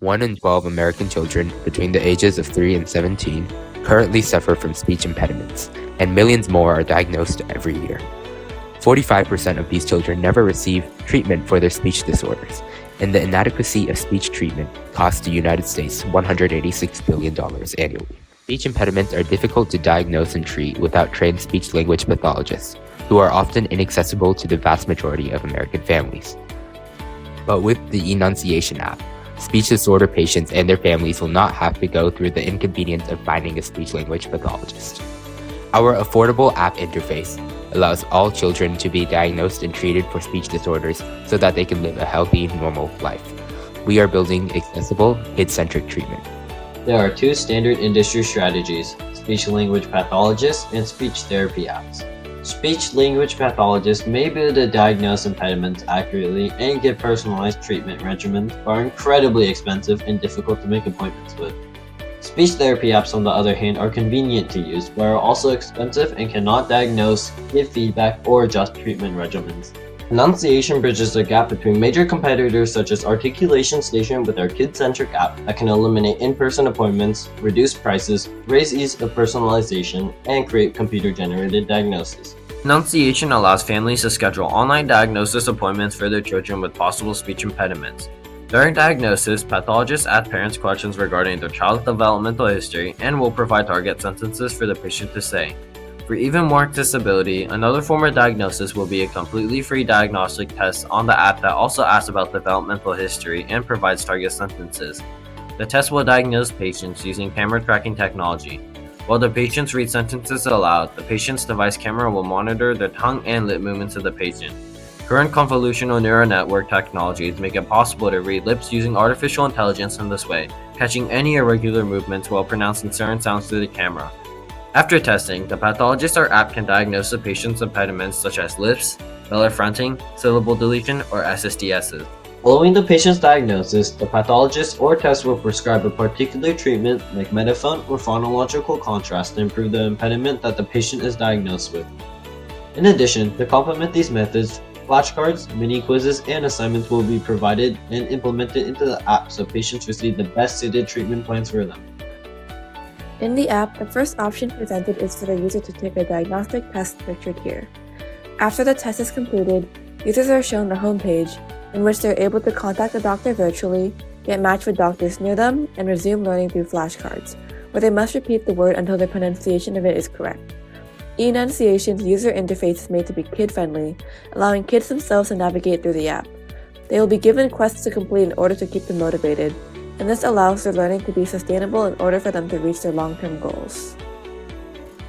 1 in 12 American children between the ages of 3 and 17 currently suffer from speech impediments, and millions more are diagnosed every year. 45% of these children never receive treatment for their speech disorders, and the inadequacy of speech treatment costs the United States $186 billion annually. Speech impediments are difficult to diagnose and treat without trained speech-language pathologists, who are often inaccessible to the vast majority of American families. But with the E-Nunciation app, speech disorder patients and their families will not have to go through the inconvenience of finding a speech-language pathologist. Our affordable app interface allows all children to be diagnosed and treated for speech disorders so that they can live a healthy, normal life. We are building accessible, kid-centric treatment. There are two standard industry strategies: speech-language pathologists and speech therapy apps. Speech-language pathologists may be able to diagnose impediments accurately and give personalized treatment regimens, but are incredibly expensive and difficult to make appointments with. Speech therapy apps, on the other hand, are convenient to use, but are also expensive and cannot diagnose, give feedback, or adjust treatment regimens. E-Nunciation bridges the gap between major competitors such as Articulation Station with our kid-centric app that can eliminate in-person appointments, reduce prices, raise ease of personalization, and create computer-generated diagnosis. E-Nunciation allows families to schedule online diagnosis appointments for their children with possible speech impediments. During diagnosis, pathologists ask parents questions regarding their child's developmental history and will provide target sentences for the patient to say. For even more accessibility, another form of diagnosis will be a completely free diagnostic test on the app that also asks about developmental history and provides target sentences. The test will diagnose patients using camera tracking technology. While the patients read sentences aloud, the patient's device camera will monitor the tongue and lip movements of the patient. Current convolutional neural network technologies make it possible to read lips using artificial intelligence in this way, catching any irregular movements while pronouncing certain sounds through the camera. After testing, the pathologist or app can diagnose the patient's impediments such as lisps, velar fronting, syllable deletion, or SSDSs. Following the patient's diagnosis, the pathologist or test will prescribe a particular treatment like metaphone or phonological contrast to improve the impediment that the patient is diagnosed with. In addition, to complement these methods, flashcards, mini quizzes, and assignments will be provided and implemented into the app so patients receive the best suited treatment plans for them. In the app, the first option presented is for the user to take a diagnostic test pictured here. After the test is completed, users are shown the home page, in which they're able to contact a doctor virtually, get matched with doctors near them, and resume learning through flashcards, where they must repeat the word until the pronunciation of it is correct. E-Nunciation's user interface is made to be kid-friendly, allowing kids themselves to navigate through the app. They will be given quests to complete in order to keep them motivated, and this allows their learning to be sustainable in order for them to reach their long-term goals.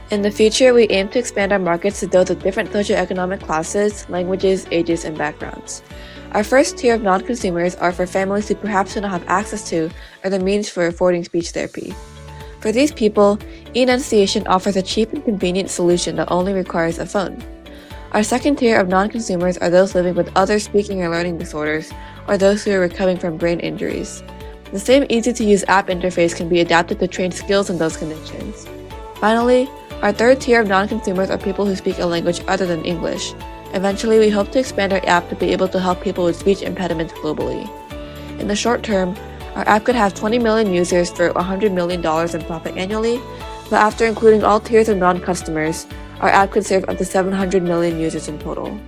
In the future, we aim to expand our markets to those with different socioeconomic classes, languages, ages, and backgrounds. Our first tier of non-consumers are for families who perhaps do not have access to or the means for affording speech therapy. For these people, E-Nunciation offers a cheap and convenient solution that only requires a phone. Our second tier of non-consumers are those living with other speaking or learning disorders, or those who are recovering from brain injuries. The same easy-to-use app interface can be adapted to train skills in those conditions. Finally, our third tier of non-consumers are people who speak a language other than English. Eventually, we hope to expand our app to be able to help people with speech impediments globally. In the short term, our app could have 20 million users for $100 million in profit annually, but after including all tiers of non-customers, our app could serve up to 700 million users in total.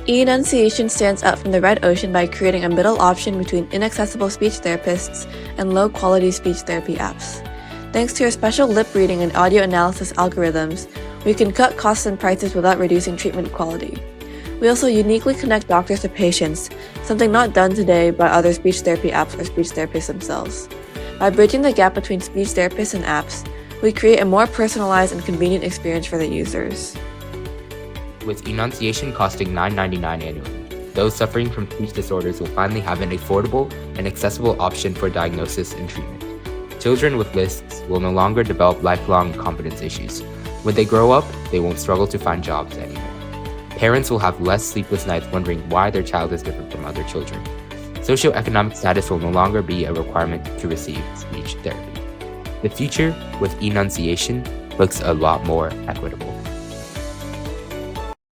E-Nunciation stands out from the red ocean by creating a middle option between inaccessible speech therapists and low-quality speech therapy apps. Thanks to our special lip reading and audio analysis algorithms, we can cut costs and prices without reducing treatment quality. We also uniquely connect doctors to patients, something not done today by other speech therapy apps or speech therapists themselves. By bridging the gap between speech therapists and apps, we create a more personalized and convenient experience for the users. With E-Nunciation costing $9.99 annually, those suffering from speech disorders will finally have an affordable and accessible option for diagnosis and treatment. Children with lisps will no longer develop lifelong competence issues. When they grow up, they won't struggle to find jobs anymore. Parents will have less sleepless nights wondering why their child is different from other children. Socioeconomic status will no longer be a requirement to receive speech therapy. The future with E-Nunciation looks a lot more equitable.